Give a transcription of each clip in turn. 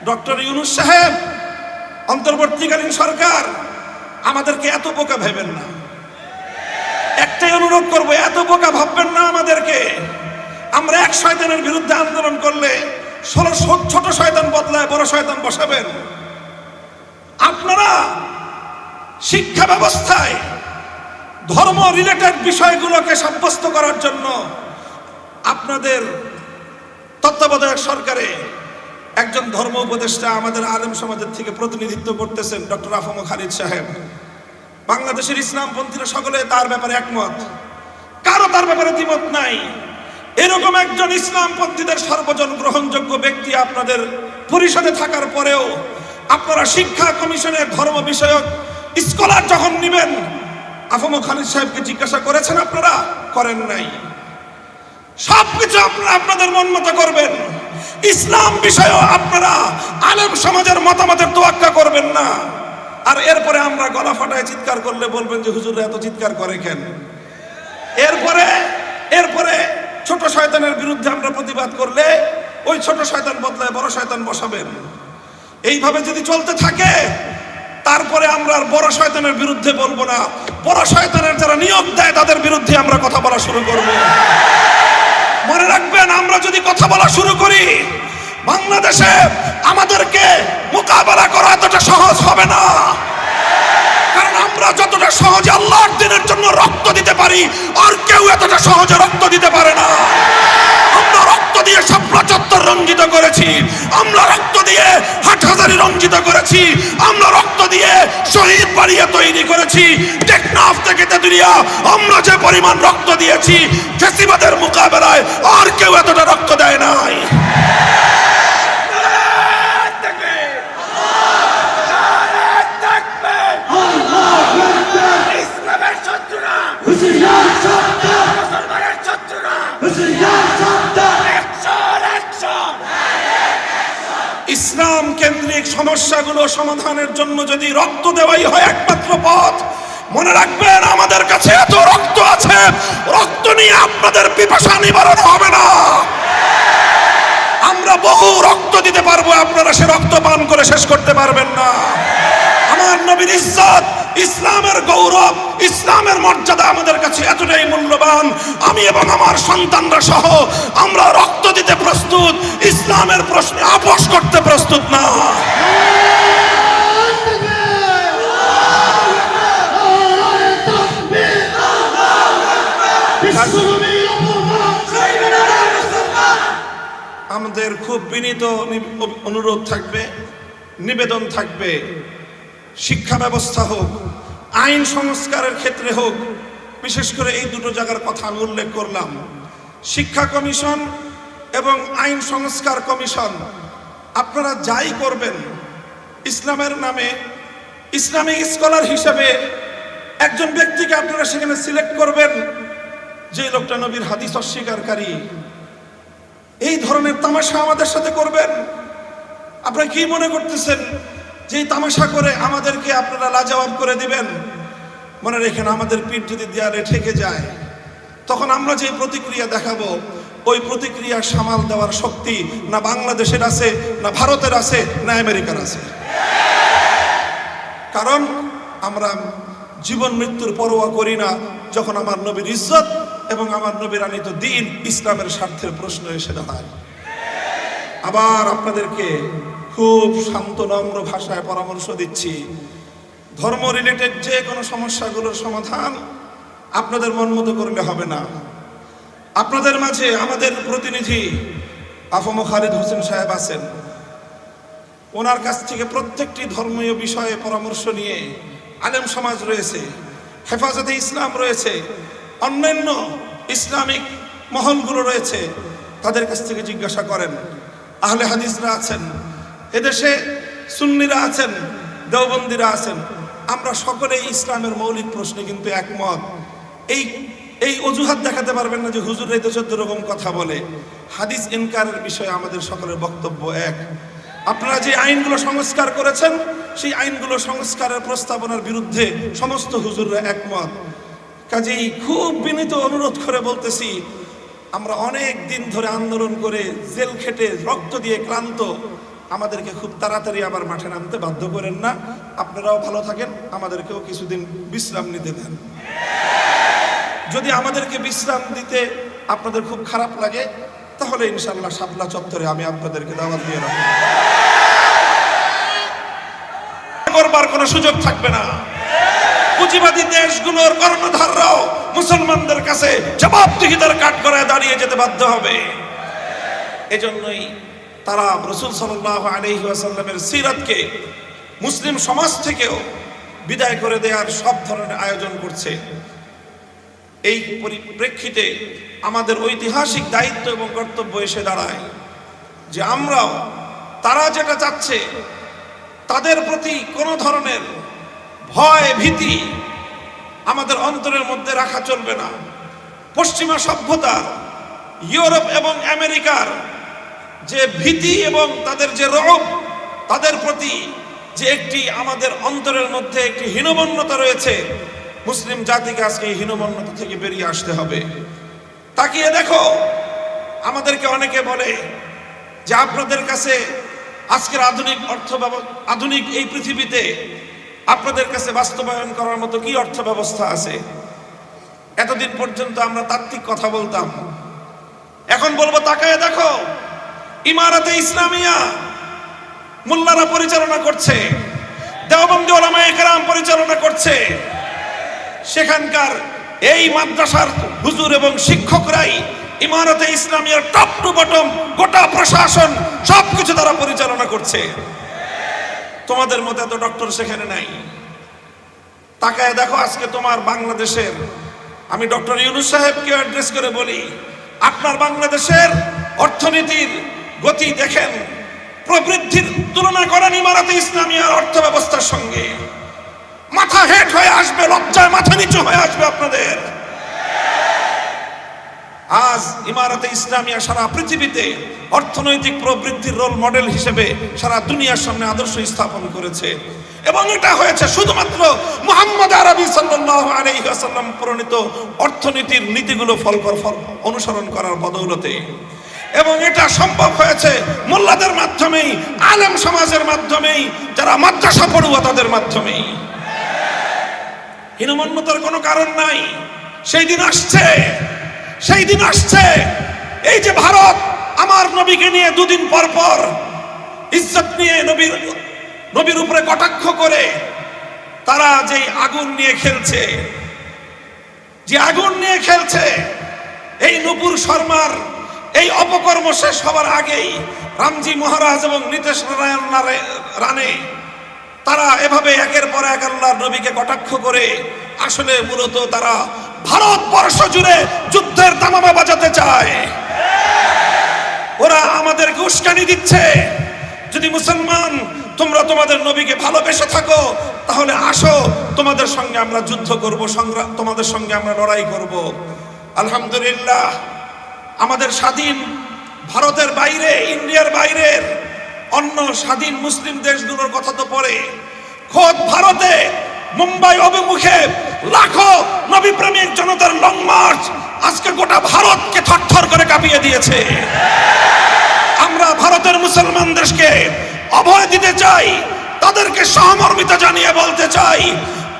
Doctor Yunus সাহেব, অন্তর্বর্তীকালীন সরকার, আমাদেরকে এত বোকা ভেবেন না। একটাই অনুরোধ করবো, এত বোকা ভাববেন না আমাদেরকে। আমরা এক শয়তানের বিরুদ্ধে আন্দোলন করলে 16 ছোট শয়তান বদলায় বড় শয়তান বসাবেন। আপনারা শিক্ষা ব্যবস্থায় ধর্ম রিলেটেড বিষয়গুলোকে সাব্যস্ত করার জন্য আপনাদের তত্ত্বাবধায়ক সরকারে একজন ধর্ম উপদেষ্টা আমাদের আলেম সমাজের থেকে প্রতিনিধিত্ব করতেছেন, ডক্টর আফম খালিদ সাহেব। বাংলাদেশের ইসলামপন্থীরা সকলে তার ব্যাপারে একমত, কারো তার ব্যাপারে দ্বিমত নাই। এরকম একজন ইসলামপন্থীদের সর্বজন গ্রহণযোগ্য ব্যক্তি আপনাদের পরিষদে থাকার পরেও আপনারা শিক্ষা কমিশনের ধর্ম বিষয়ক স্কলার যখন নেবেন, আফম খালিদ সাহেবকে জিজ্ঞাসা করেছেন? আপনারা করেন নাই। সবকিছু আপনারা আপনাদের মন মতো করবেন। ইসলাম বিষয়েও আপনারা আলেম সমাজের মতামতের তোয়াক্কা করবেন না। আর এরপরে আমরা গলা ফাটায় চিৎকার করলে বলবেন যে হুজুররা এত চিৎকার করে কেন? এরপরে ছোট শয়তানের বিরুদ্ধে আমরা প্রতিবাদ করলে ওই ছোট শয়তান বদলায় বড় শয়তান বসাবেন। এইভাবে যদি চলতে থাকে তারপরে আমরা আর বড় শয়তানের বিরুদ্ধে বলবো না, বড় শয়তানের যারা নিয়োগ দেয় তাদের বিরুদ্ধে আমরা কথা বলা শুরু করব। মনে রাখবেন, আমরা যদি কথা বলা শুরু করি, বাংলাদেশে আমাদেরকে মোকাবেলা করা এতটা সহজ হবে না। কারণ আমরা যতটা সহজে আল্লাহর দ্বীনের জন্য রক্ত দিতে পারি, আর কেউ এতটা সহজে রক্ত দিতে পারে না। আমরা রক্ত দিয়ে শাপলা চত্বর রঞ্জিত করেছি, আমরা রক্ত দিয়ে হাটহাজারী রঞ্জিত করেছি, আমরা রক্ত দিয়ে শহীদ বাড়িয়ে তৈরি করেছি। টেকনাফ থেকে তেতুলিয়া আমরা যে পরিমাণ রক্ত দিয়েছি, ফ্যাসিবাদের মোকাবেলায় আর কেউ এতটা রক্ত দেয় নাই। ইসলাম কেন্দ্রিক সমস্যাগুলো সমাধানের জন্য যদি রক্ত দেওয়াই হয় একমাত্র পথ, মনে রাখবেন আমাদের কাছে এত রক্ত আছে, রক্ত নিয়ে আপনাদের পিপাসা নিবারণ হবে না। আমরা বহু রক্ত দিতে পারবো, আপনারা সে রক্ত পান করে শেষ করতে পারবেন না। আমার নবীর ইজ্জত, ইসলামের গৌরব, ইসলামের মর্যাদা আমাদের কাছে এতটাই মূল্যবান, আমি এবং আমার সন্তানরা সহ আমরা রক্ত দিতে প্রস্তুত, ইসলামের প্রশ্নে আপোষ করতে প্রস্তুত না। আমাদের খুব বিনীত অনুরোধ থাকবে, নিবেদন থাকবে, শিক্ষা ব্যবস্থা হোক, আইন সংস্কারের ক্ষেত্রে হোক, বিশেষ করে এই দুটো জায়গার কথা আমি উল্লেখ করলাম। শিক্ষা কমিশন এবং আইন সংস্কার কমিশন, আপনারা যাই করবেন, ইসলামের নামে ইসলামিক স্কলার হিসেবে একজন ব্যক্তিকে আপনারা সেখানে সিলেক্ট করবেন যে লোকটা নবীর হাদিস অস্বীকারী। এই ধরনের তামাশা আমাদের সাথে করবেন? আপনারা কি মনে করতেছেন যে তামাশা করে আমাদেরকে আপনারা লাজবাব করে দিবেন? মনে রেখেন, আমাদের পিঠ যদি দেয়ালে ঠেকে যায়, তখন আমরা যে প্রতিক্রিয়া দেখাবো, ওই প্রতিক্রিয়া সামাল দেওয়ার শক্তি না বাংলাদেশের আছে, না ভারতের আছে, না আমেরিকার আছে। কারণ আমরা জীবন মৃত্যুর পরোয়া করি না যখন আমার নবীর ইজ্জত এবং আমার নবীর আনিত দ্বীন ইসলামের স্বার্থের প্রশ্ন এসে দাঁড়ায়। আবার আপনাদেরকে খুব শান্ত নম্র ভাষায় পরামর্শ দিচ্ছি, ধর্ম রিলেটেড যে কোনো সমস্যাগুলোর সমাধান আপনাদের মন মতো করলে হবে না। আপনাদের মাঝে আমাদের প্রতিনিধি আফম খালিদ হোসেন সাহেব আছেন, ওনার কাছ থেকে প্রত্যেকটি ধর্মীয় বিষয়ে পরামর্শ নিয়ে আলেম সমাজ রয়েছে, হেফাজতে ইসলাম রয়েছে, অন্যান্য ইসলামিক মহলগুলো রয়েছে, তাদের কাছ থেকে জিজ্ঞাসা করেন। আহলে হাদিসরা আছেন, এদেশে সুন্নিরা আছেন, দেওবন্দিরা আছেন, আমরা সকলেই ইসলামের মৌলিক প্রশ্নে কিন্তু একমত। এই অজুহাত দেখাতে পারবেন না যে হুজুর এই তো 14 রকম কথা বলে। হাদিস ইনকারের বিষয়ে আমাদের সকলের বক্তব্য এক। আপনারা যে আইনগুলো সংস্কার করেছেন, সেই আইনগুলো সংস্কারের প্রস্তাবনার বিরুদ্ধে সমস্ত হুজুররা একমত। কাজেই খুব বিনীত অনুরোধ করে বলতেছি, আমরা অনেক দিন ধরে আন্দোলন করে জেল খেটে রক্ত দিয়ে ক্লান্ত, আমাদেরকে খুব তাড়াতাড়ি আবার মাঠে নামতে বাধ্য করেন না। আপনারাও ভালো থাকেন, আমাদেরকেও কিছুদিন বিশ্রাম নিতে দেন। যদি আমাদেরকে বিশ্রাম দিতে আপনাদের খুব খারাপ লাগে, তাহলে ইনশাআল্লাহ শাপলা চত্বরে আমি আপনাদেরকে দাওয়াত দিয়ে রাখবো। করবার কোনো সুযোগ থাকবে না। পুঁজিবাদী দেশগুলোর কর্ণধাররাও মুসলমানদের কাছে জবাবদিহিতার কাঠগড়ায় দাঁড়িয়ে যেতে বাধ্য হবে। এজন্যই তারা রাসূল সাল্লাল্লাহু আলাইহি ওয়াসাল্লামের সিরাতকে মুসলিম সমাজ থেকেও বিদায় করে দেওয়ার সব ধরনের আয়োজন করছে। এই পরিপ্রেক্ষিতে আমাদের ঐতিহাসিক দায়িত্ব এবং কর্তব্য এসে দাঁড়ায় যে আমরাও তারা যেটা চাচ্ছে তাদের প্রতি কোনো ধরনের ভয় ভীতি আমাদের অন্তরের মধ্যে রাখা চলবে না। পশ্চিমা সভ্যতা, ইউরোপ এবং আমেরিকার যে ভীতি এবং তাদের যে রব, তাদের প্রতি যে একটি আমাদের অন্তরের মধ্যে একটি হীনমন্যতা রয়েছে, মুসলিম জাতিকে আজকে এই হীনমন্যতা থেকে বেরিয়ে আসতে হবে। তাকিয়ে দেখো, আমাদেরকে অনেকে বলে যে আপনাদের কাছে আজকের আধুনিক এই পৃথিবীতে আপনাদের কাছে বাস্তবায়ন করার মতো কি অর্থ ব্যবস্থা আছে? এতদিন পর্যন্ত আমরা তাত্ত্বিক কথা বলতাম, এখন বলবো তাকায় দেখো, ইমারতে ইসলামিয়া মোল্লারা পরিচালনা করছে, দেওবন্দি উলামায়ে কেরাম পরিচালনা করছে। সেখানকার এই মাদ্রাসার হুজুর এবং শিক্ষকরাই ইমারতে ইসলামিয়ার টপ টু বটম গোটা প্রশাসন সবকিছু তারা পরিচালনা করছে। তোমাদের মতো এত ডক্টর সেখানে নাই। তাকায় দেখো আজকে তোমার বাংলাদেশের, আমি ডক্টর ইউনূস সাহেবকে অ্যাড্রেস করে বলি, আপনার বাংলাদেশের অর্থনীতির গতি দেখেন, প্রবৃদ্ধির তুলনা করেন ইমারতে ইসলামিয়ার অর্থ ব্যবস্থার সঙ্গে, মাথা হেট হয়ে আসবে, লজ্জায় মাথা নিচু হয়ে আসবে আপনাদের। আজ ইমারতে ইসলামিয়া সারা পৃথিবীতে অর্থনৈতিক প্রবৃদ্ধির রোল মডেল হিসেবে সারা দুনিয়ার সামনে আদর্শ স্থাপন করেছে, এবং এটা হয়েছে শুধুমাত্র মুহাম্মদ আরবি সাল্লাল্লাহু আলাইহি ওয়াসাল্লাম প্রণীত অর্থনীতির নীতিগুলো অনুসরণ করার বদৌলতে। এবং এটা সম্ভব হয়েছে মোল্লাদের মাধ্যমেই, আলেম সমাজের মাধ্যমেই, যারা মাদ্রাসা পড়ুয়া তাদের মাধ্যমেই। হীনমন্যতার কোনো কারণ নাই। সেই দিন আসছে, সেই দিন আসছে, এই যে ভারত আমার নবীকে নিয়ে দুদিন পর পর ইজ্জত নিয়ে নবীর উপরে কটাক্ষ করে তারা যে আগুন নিয়ে খেলছে, যে আগুন নিয়ে খেলছে, এই নূপুর শর্মার এই অপকর্ম শেষ হবার আগেই রামজি মহারাজ এবং নীতিশ নারায়ণ রানে তারা এভাবে একের পর এক আল্লাহর নবীকে কটাক্ষ করে আসলে মূলত তারা ভারতবর্ষ জুড়ে যুদ্ধের দামামা বাজাতে চায়। ওরা আমাদেরকে উস্কানি দিচ্ছে, যদি মুসলমান তোমরা তোমাদের নবীকে ভালোবেসে থাকো তাহলে আসো, তোমাদের সঙ্গে আমরা যুদ্ধ করব, তোমাদের সঙ্গে আমরা লড়াই করব। আলহামদুলিল্লাহ, আমাদের স্বাধীন ভারতের বাইরে, ইন্ডিয়ার বাইরের অন্য স্বাধীন মুসলিম দেশগুলোর কথা তো পরে, খোদ ভারতে মুম্বাই অভিমুখে লাখো নবী প্রেমিক জনতার লং মার্চ আজকে গোটা ভারতকে থরথর করে কাঁপিয়ে দিয়েছে। আমরা ভারতের মুসলমানদেরকে অভয় দিতে চাই, তাদেরকে সহমর্মিতা জানিয়ে বলতে চাই,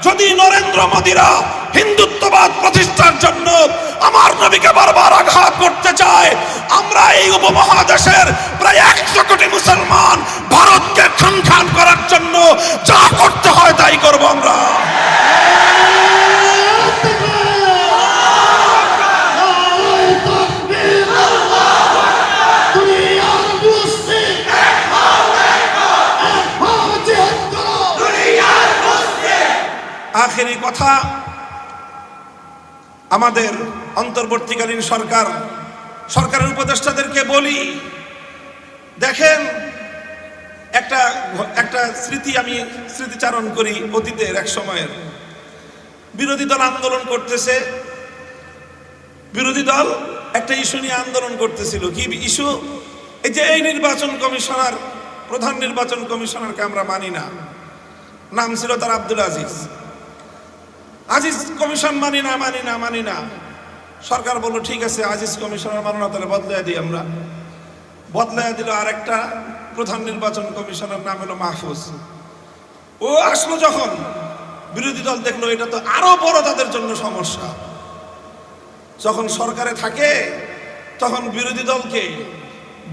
যদি নরেন্দ্র মোদীরা হিন্দুত্ববাদ প্রতিষ্ঠার জন্য আমার নবীকে বারবার আঘাত করতে চায়, আমরা এই উপমহাদেশের প্রায় 100 কোটি মুসলমান ভারতকে খান করার জন্য যা করতে হয় তাই করব আমরা। আখেরি কথা, আমাদের অন্তর্বর্তীকালীন সরকারের উপদেষ্টাদেরকে বলি, দেখেন একটা আমি স্মৃতিচারণ করি অতীতের এক সময়ের। বিরোধী দল আন্দোলন করতেছে, বিরোধী দল একটা ইস্যু নিয়ে আন্দোলন করতেছিল। কি ইস্যু? এই যে এই নির্বাচন কমিশনার, প্রধান নির্বাচন কমিশনারকে আমরা মানি না, নাম ছিল তার আব্দুল আজিজ কমিশন মানি না। সরকার বলল ঠিক আছে, আজিজ কমিশনার মানো না, তাহলে বদলাই দিই আমরা। বদলাই দিল আরেকটা প্রধান নির্বাচন কমিশনার নাম হলো মাহফুজ। ও আসলো যখন বিরোধী দল দেখলো এটা তো আরো বড় তাদের জন্য সমস্যা। যখন সরকারে থাকে তখন বিরোধী দলকে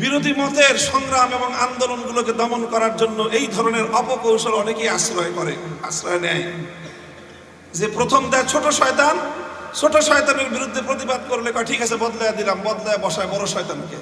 বিরোধী মতের সংগ্রাম এবং আন্দোলনগুলোকে দমন করার জন্য এই ধরনের অপকৌশল অনেকেই আশ্রয় নেয়। যে প্রথম দেয় ছোট শয়তান, ছোট শয়তানের বিরুদ্ধে প্রতিবাদ করলে কয় ঠিক আছে বদলায় দিলাম, বদলায় বসায় বড় শয়তানকে।